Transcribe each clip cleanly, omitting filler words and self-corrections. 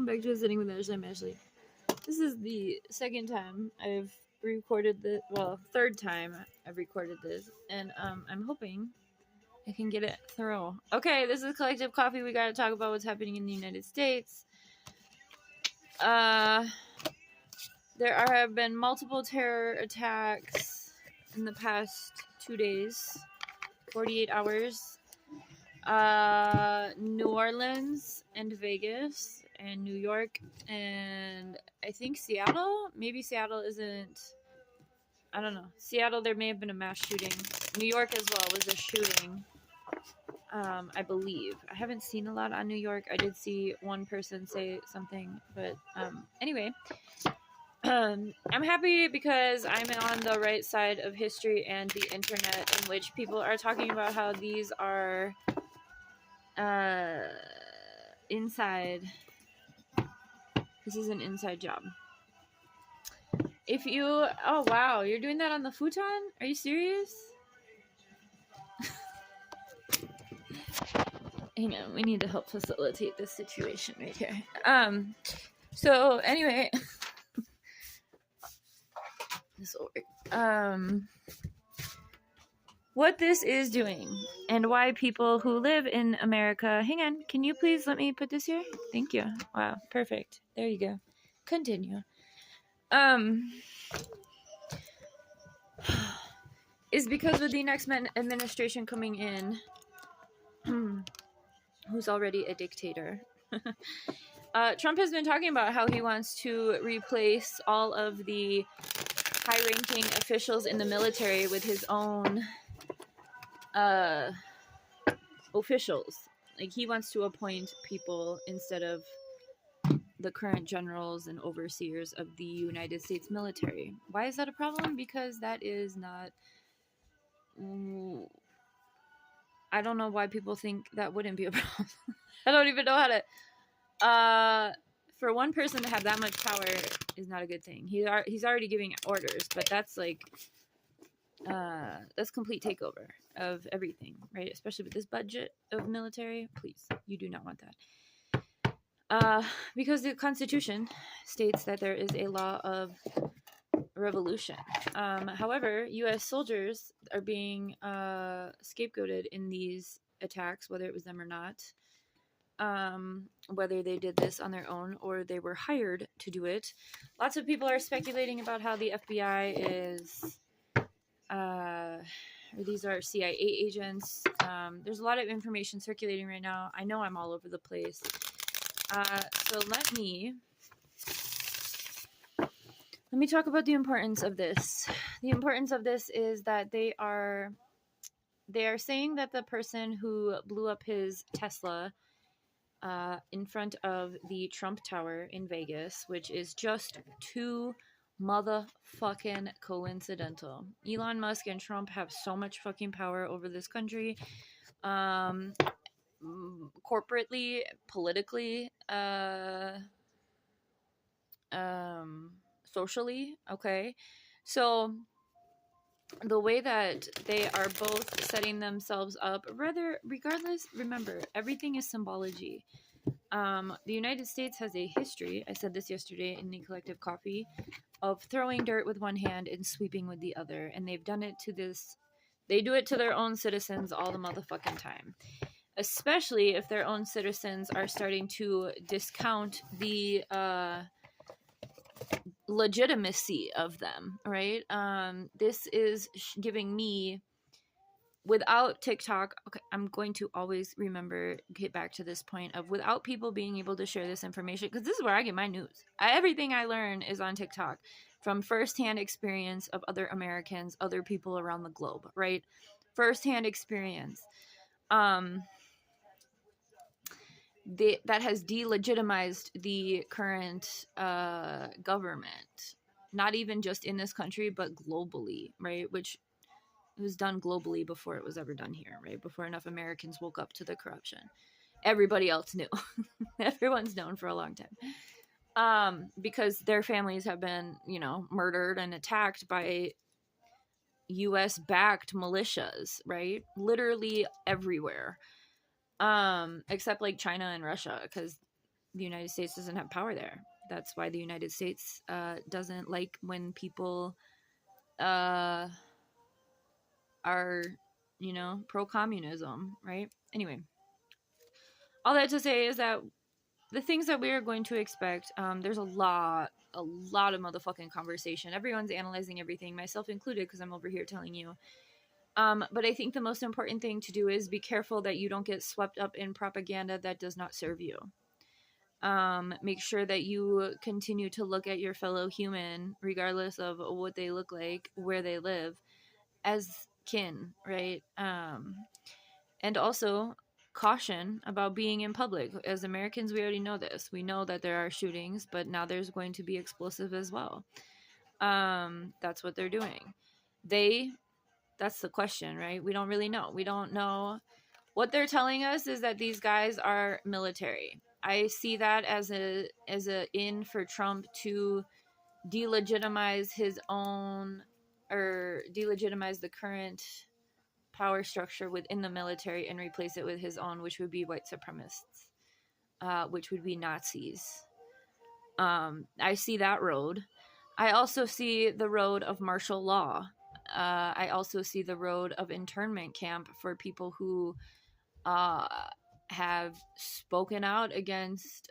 back to Sitting with Ashley. I'm Ashley. This is the second time I've recorded this. Well, third time I've recorded this, and I'm hoping I can get it through. Okay, this is Collective Coffee. We gotta talk about what's happening in the United States. There have been multiple terror attacks in the past 2 days, 48 hours. New Orleans and Vegas and New York and I think Seattle. Maybe Seattle isn't. I don't know. Seattle, there may have been a mass shooting. New York as well was a shooting. I believe. I haven't seen a lot on New York. I did see one person say something, but anyway. I'm happy because I'm on the right side of history and the internet, in which people are talking about how these are inside. This is an inside job. If you, oh wow, you're doing that on the futon? Are you serious? Hang on, we need to help facilitate this situation right here. So anyway, this will work. What this is doing and why people who live in America, hang on, can you please let me put this here? Thank you. Wow, perfect. There you go. Continue. Is because with the next administration coming in, who's already a dictator, Trump has been talking about how he wants to replace all of the high-ranking officials in the military with his own officials. Like, he wants to appoint people instead of the current generals and overseers of the United States military. Why is that a problem? Because that is not... I don't know why people think that wouldn't be a problem. I don't even know how to... for one person to have that much power is not a good thing. He's already giving orders, but that's like... that's complete takeover of everything, right? Especially with this budget of military. Please, you do not want that. Because the Constitution states that there is a law of revolution. However, U.S. soldiers are being scapegoated in these attacks, whether it was them or not. Whether they did this on their own or they were hired to do it. Lots of people are speculating about how the FBI is... or these are CIA agents. There's a lot of information circulating right now. I know I'm all over the place. So let me talk about the importance of this. The importance of this is that they are saying that the person who blew up his Tesla in front of the Trump Tower in Vegas, which is just too motherfucking coincidental. Elon Musk and Trump have so much fucking power over this country. Corporately, politically, socially, okay? So the way that they are both setting themselves up, regardless, remember, everything is symbology. The United States has a history, I said this yesterday in the Collective Coffee, of throwing dirt with one hand and sweeping with the other. And they've done it they do it to their own citizens all the motherfucking time. Especially if their own citizens are starting to discount the legitimacy of them, right? This is giving me, without TikTok, okay, I'm going to always get back to this point of without people being able to share this information, because this is where I get my news. Everything I learn is on TikTok from firsthand experience of other Americans, other people around the globe, right? Firsthand experience. That has delegitimized the current government, not even just in this country, but globally, right? Which it was done globally before it was ever done here, right? Before enough Americans woke up to the corruption. Everybody else knew. Everyone's known for a long time. Because their families have been, murdered and attacked by US-backed militias, right? Literally everywhere. Except like China and Russia, because the United States doesn't have power there. That's why the United States doesn't like when people are, pro-communism, right? Anyway, all that to say is that the things that we are going to expect, there's a lot of motherfucking conversation. Everyone's analyzing everything, myself included, because I'm over here telling you. But I think the most important thing to do is be careful that you don't get swept up in propaganda that does not serve you. Make sure that you continue to look at your fellow human, regardless of what they look like, where they live, as kin, right? And also caution about being in public. As Americans, we already know this. We know that there are shootings, but now there's going to be explosive as well. That's what they're doing. That's the question, right? We don't really know. We don't know. What they're telling us is that these guys are military. I see that as a in for Trump to delegitimize his own, or delegitimize the current power structure within the military and replace it with his own, which would be white supremacists, which would be Nazis. I see that road. I also see the road of martial law. I also see the road of internment camp for people who have spoken out against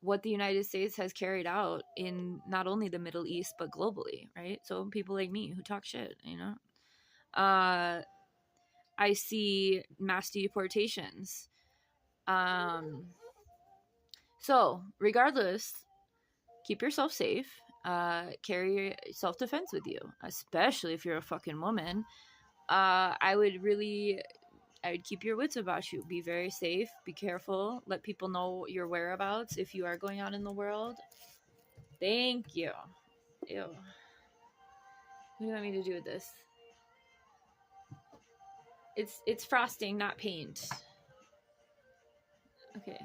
what the United States has carried out in not only the Middle East but globally, right? So people like me who talk shit, I see mass deportations. So regardless, keep yourself safe. Carry self-defense with you, especially if you're a fucking woman. I would keep your wits about you. Be very safe. Be careful. Let people know your whereabouts if you are going out in the world. Thank you. Ew. What do you want me to do with this? It's frosting, not paint. Okay.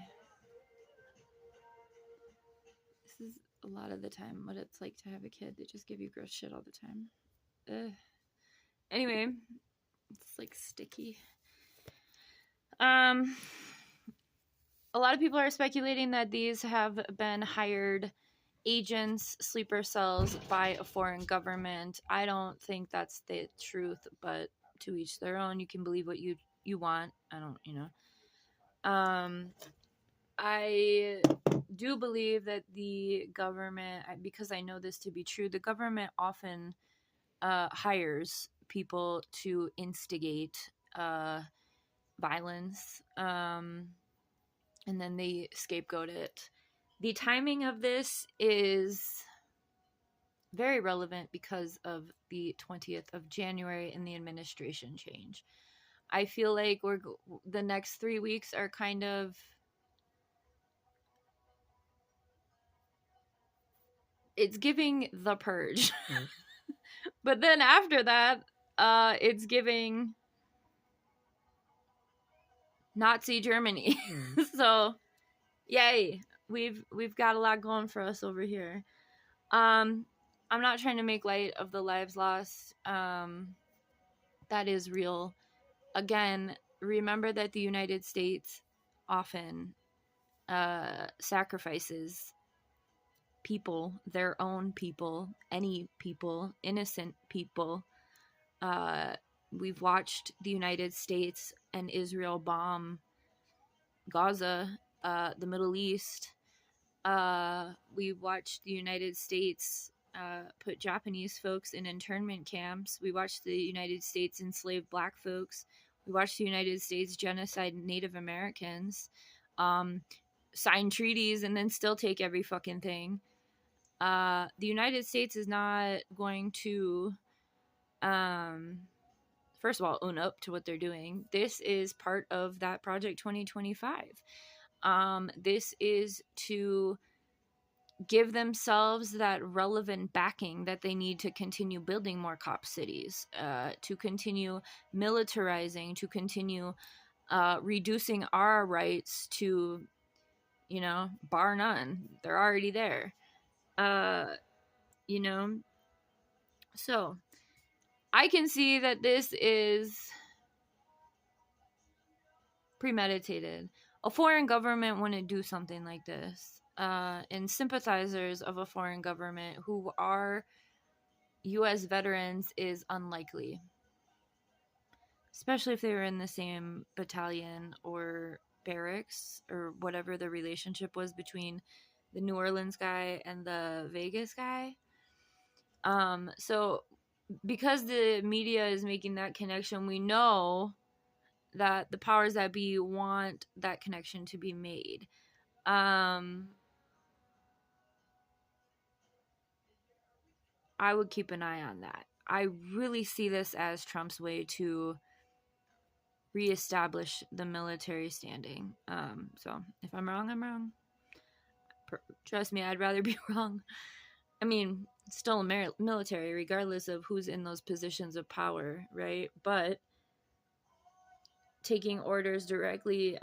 This is a lot of the time what it's like to have a kid. They just give you gross shit all the time. Ugh. Anyway, it's like sticky. A lot of people are speculating that these have been hired agents, sleeper cells by a foreign government. I don't think that's the truth, but to each their own. You can believe what you want. I don't, I do believe that the government, because I know this to be true, the government often hires people to instigate violence, and then they scapegoat it. The timing of this is very relevant because of the 20th of January and the administration change. I feel like the next 3 weeks are kind of it's giving The Purge. But then after that, it's giving Nazi Germany. So, yay. We've got a lot going for us over here. I'm not trying to make light of the lives lost. That is real. Again, remember that the United States often sacrifices people, their own people, any people, innocent people. We've watched the United States and Israel bomb Gaza, the Middle East. We watched the United States put Japanese folks in internment camps. We watched the United States enslave black folks. We watched the United States genocide Native Americans, sign treaties, and then still take every fucking thing. The United States is not going to, first of all, own up to what they're doing. This is part of that Project 2025. This is to give themselves that relevant backing that they need to continue building more cop cities, to continue militarizing, to continue reducing our rights to, bar none. They're already there. So I can see that this is premeditated. a foreign government wouldn't do something like this. And sympathizers of a foreign government who are U.S. veterans is unlikely, especially if they were in the same battalion or barracks or whatever the relationship was between the New Orleans guy and the Vegas guy. So because the media is making that connection, we know that the powers that be want that connection to be made. I would keep an eye on that. I really see this as Trump's way to reestablish the military standing. So if I'm wrong, I'm wrong. Trust me, I'd rather be wrong. I mean, it's still a military, regardless of who's in those positions of power, right? But taking orders directly,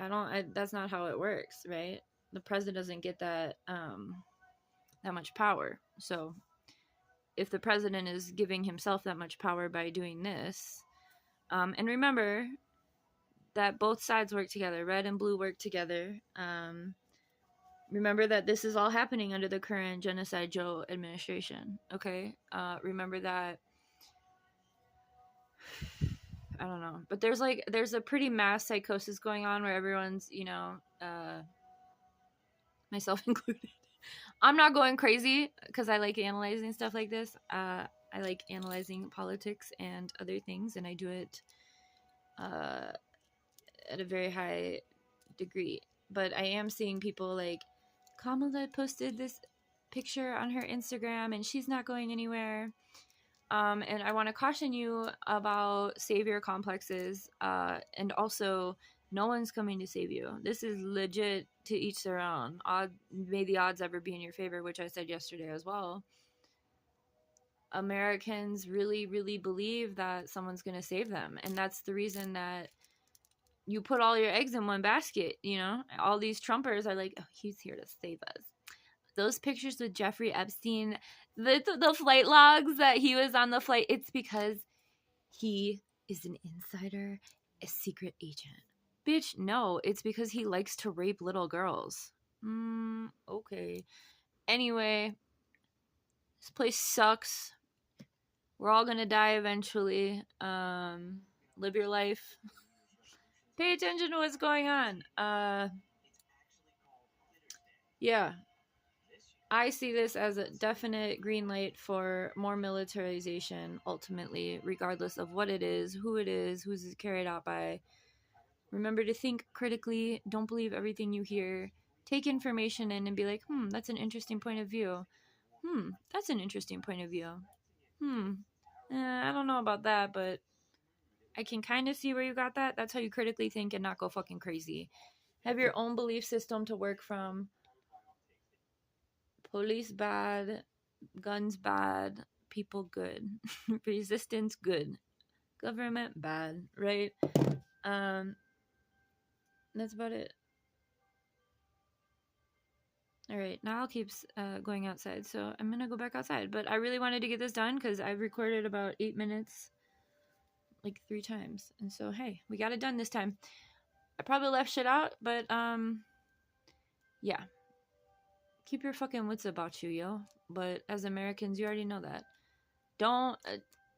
that's not how it works, right? The president doesn't get that much power. So if the president is giving himself that much power by doing this, and remember that both sides work together, red and blue work together. Remember that this is all happening under the current Genocide Joe administration, okay? Remember that, I don't know, but there's a pretty mass psychosis going on where everyone's, myself included. I'm not going crazy because I like analyzing stuff like this. I like analyzing politics and other things, and I do it at a very high degree. But I am seeing people like Kamala posted this picture on her Instagram and she's not going anywhere. And I want to caution you about savior complexes, and also no one's coming to save you. This is legit to each their own. May the odds ever be in your favor, which I said yesterday as well. Americans really, really believe that someone's going to save them. And that's the reason that you put all your eggs in one basket, all these Trumpers are like, oh, he's here to save us. Those pictures with Jeffrey Epstein, the flight logs that he was on the flight, it's because he is an insider, a secret agent. Bitch, no, it's because he likes to rape little girls. Okay. Anyway, this place sucks. We're all gonna die eventually. Live your life. Pay attention to what's going on. Yeah. I see this as a definite green light for more militarization, ultimately, regardless of what it is, who's it carried out by. Remember to think critically. Don't believe everything you hear. Take information in and be like, that's an interesting point of view. That's an interesting point of view. I don't know about that, but I can kind of see where you got that. That's how you critically think and not go fucking crazy. Have your own belief system to work from. Police bad, guns bad, people good, resistance good, government bad, right? That's about it. All right, now I'll keep going outside, so I'm gonna go back outside. But I really wanted to get this done because I've recorded about 8 minutes, like 3 times, and so hey, we got it done this time. I probably left shit out, but yeah. Keep your fucking wits about you, yo. But as Americans, you already know that. Don't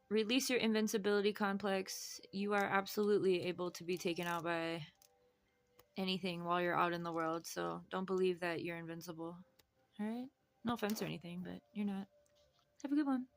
release your invincibility complex. You are absolutely able to be taken out by anything while you're out in the world, so don't believe that you're invincible. Alright? No offense or anything, but you're not. Have a good one.